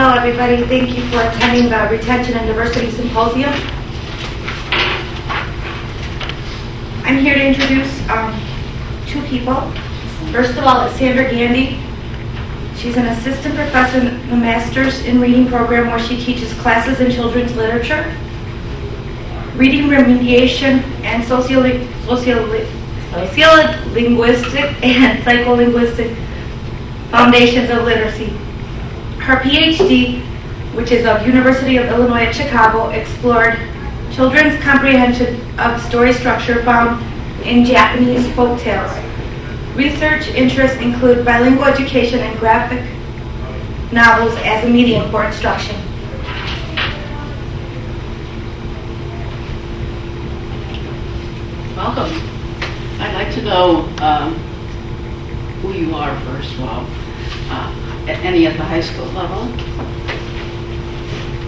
Hello, everybody. Thank you for attending the Retention and Diversity Symposium. I'm here to introduce two people. First of all, it's Sandra Gandy. She's an assistant professor in the Master's in Reading program where she teaches classes in children's literature, reading remediation, and sociolinguistic and psycholinguistic foundations of literacy. Her PhD, which is of University of Illinois at Chicago, explored children's comprehension of story structure found in Japanese folk tales. Research interests include bilingual education and graphic novels as a medium for instruction. Welcome. I'd like to know who you are, first of all. Any at the high school level?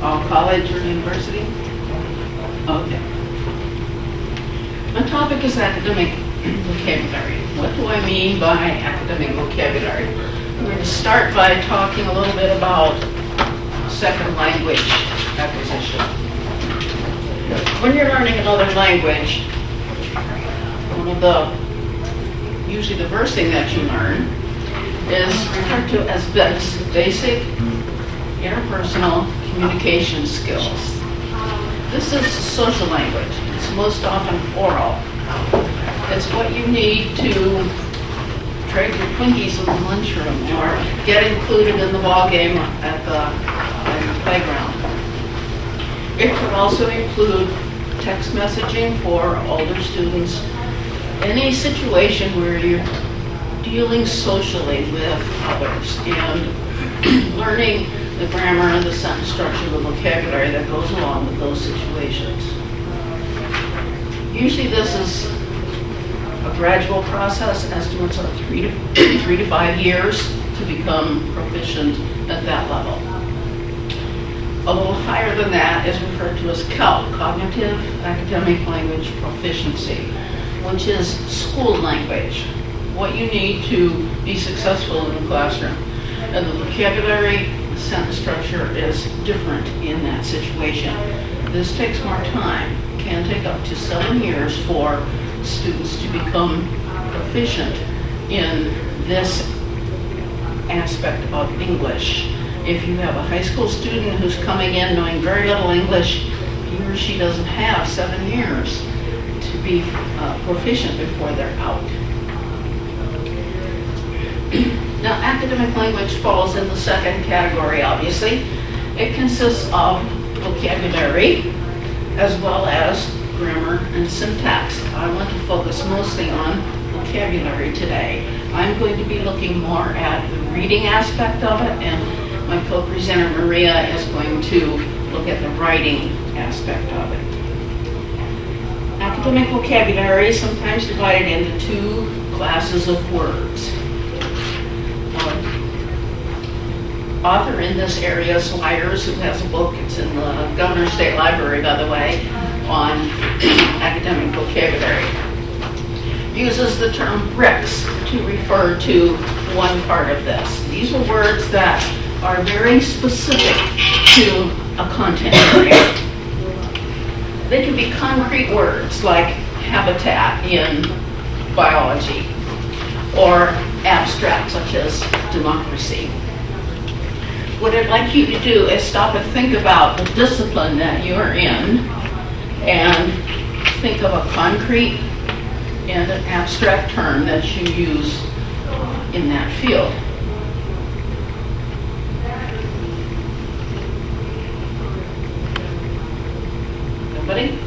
All college or university? Okay. My topic is academic vocabulary. What do I mean by academic vocabulary? I'm going to start by talking a little bit about second language acquisition. When you're learning another language, usually the first thing that you learn is referred to as BICS, basic interpersonal communication skills. This is social language. It's most often oral. It's what you need to trade your Twinkies in the lunchroom or get included in the ball game at the playground. It could also include text messaging for older students. Any situation where you're dealing socially with others and learning the grammar and the sentence structure, the vocabulary that goes along with those situations. Usually this is a gradual process. Estimates are 3 to 5 years to become proficient at that level. A little higher than that is referred to as CALP, Cognitive Academic Language Proficiency, which is school language, what you need to be successful in the classroom. And the vocabulary, the sentence structure is different in that situation. This takes more time. It can take up to 7 years for students to become proficient in this aspect of English. If you have a high school student who's coming in knowing very little English, he or she doesn't have 7 years to be proficient before they're out. Now, academic language falls in the second category, obviously. It consists of vocabulary as well as grammar and syntax. I want to focus mostly on vocabulary today. I'm going to be looking more at the reading aspect of it, and my co-presenter Maria is going to look at the writing aspect of it. Academic vocabulary is sometimes divided into two classes of words. Author in this area is Lyers, who has a book, it's in the Governor's State Library, by the way, on academic vocabulary. Uses the term bricks to refer to one part of this. These are words that are very specific to a content area. They can be concrete words like habitat in biology, or abstract such as democracy. What I'd like you to do is stop and think about the discipline that you're in and think of a concrete and an abstract term that you use in that field. Anybody?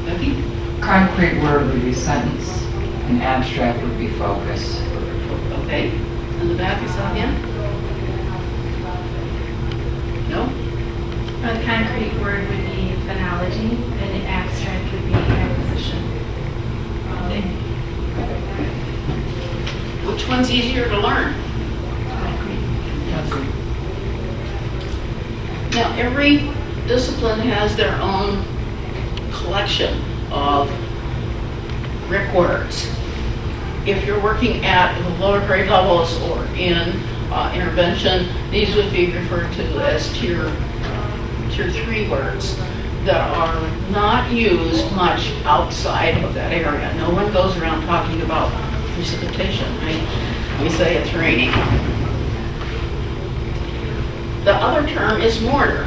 Becky? Concrete word would be sentence, and abstract would be focus. Okay. In the back, is that him? No? A concrete word would be phonology, and an abstract would be acquisition. Okay. Which one's easier to learn? Now, every discipline has their own collection of brick words. If you're working at the lower grade levels or in intervention, these would be referred to as tier 3 words that are not used much outside of that area. No one goes around talking about precipitation, right? We say it's raining. The other term is mortar.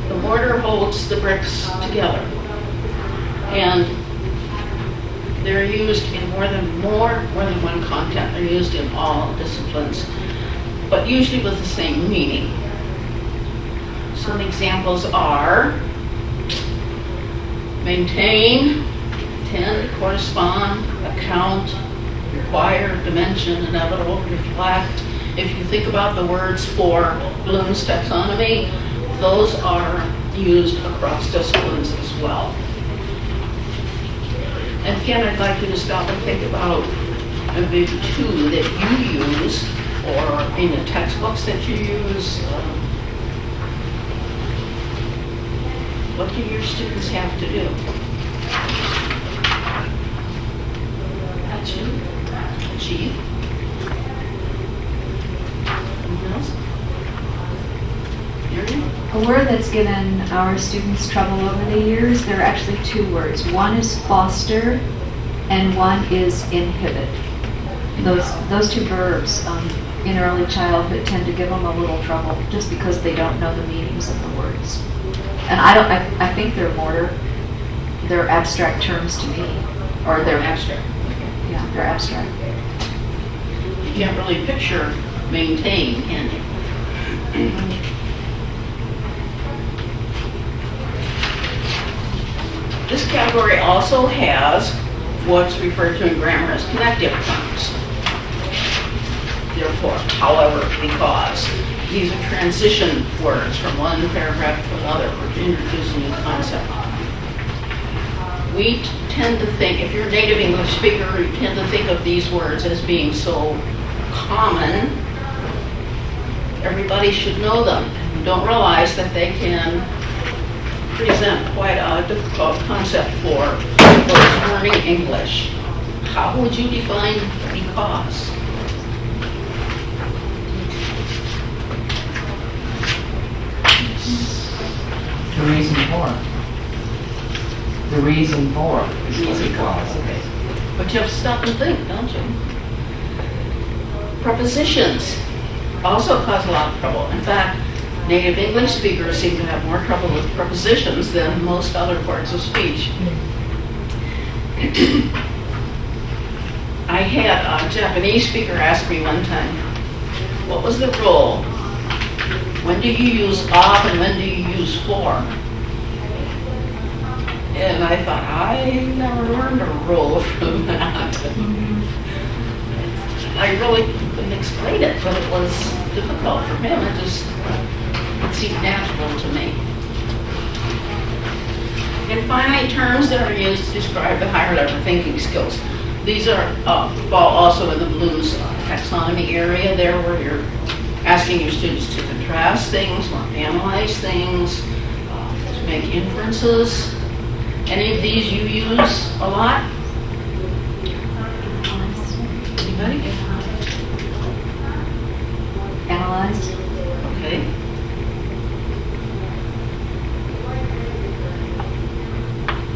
The mortar holds the bricks together. And they're used in more than one content. They're used in all disciplines, but usually with the same meaning. Some examples are maintain, tend, correspond, account, require, dimension, inevitable, reflect. If you think about the words for Bloom's taxonomy, those are used across disciplines as well. And again, I'd like you to stop and think about maybe two that you use, or in the textbooks that you use. What do your students have to do? Achieve. Anything else? Miriam? A word that's given our students trouble over the years, there are actually two words. One is foster and one is inhibit. Those two verbs in early childhood tend to give them a little trouble just because they don't know the meanings of the words. And I think they're abstract terms to me. Or they're abstract. Yeah, they're abstract. You can't really picture maintain, can you? This category also has what's referred to in grammar as connective terms. Therefore, however, because. These are transition words from one paragraph to another, or to introduce a new concept. We tend to think, if you're a native English speaker, you tend to think of these words as being so common, everybody should know them. You don't realize that they can present quite a difficult concept for those learning English. How would you define because? The reason for. The reason for is what it calls. Okay. But you have to stop and think, don't you? Prepositions also cause a lot of trouble. In fact, native English speakers seem to have more trouble with prepositions than most other parts of speech. I had a Japanese speaker ask me one time, what was the rule? When do you use of and when do you use for? And I thought, I never learned a rule from that. I really couldn't explain it, but it was difficult for him. It seemed natural to me. And finally, terms that are used to describe the higher level thinking skills. These are fall also in the Bloom's taxonomy area there, where you're asking your students to contrast things, or analyze things, to make inferences. Any of these you use a lot? Anybody? Analyze. Okay.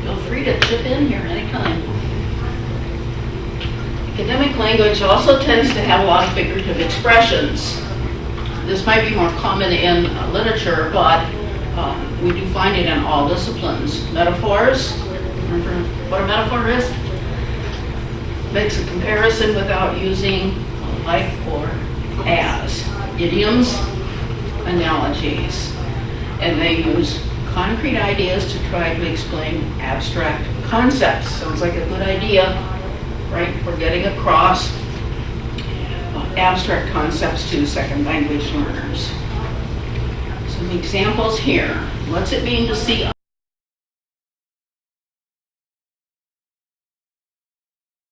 Feel free to chip in here anytime. Academic language also tends to have a lot of figurative expressions. This might be more common in literature, but we do find it in all disciplines. Metaphors, remember what a metaphor is? Makes a comparison without using like or as. Idioms, analogies. And they use concrete ideas to try to explain abstract concepts. Sounds like a good idea, right? We're getting across abstract concepts to second language learners. Some examples here. What's it mean to see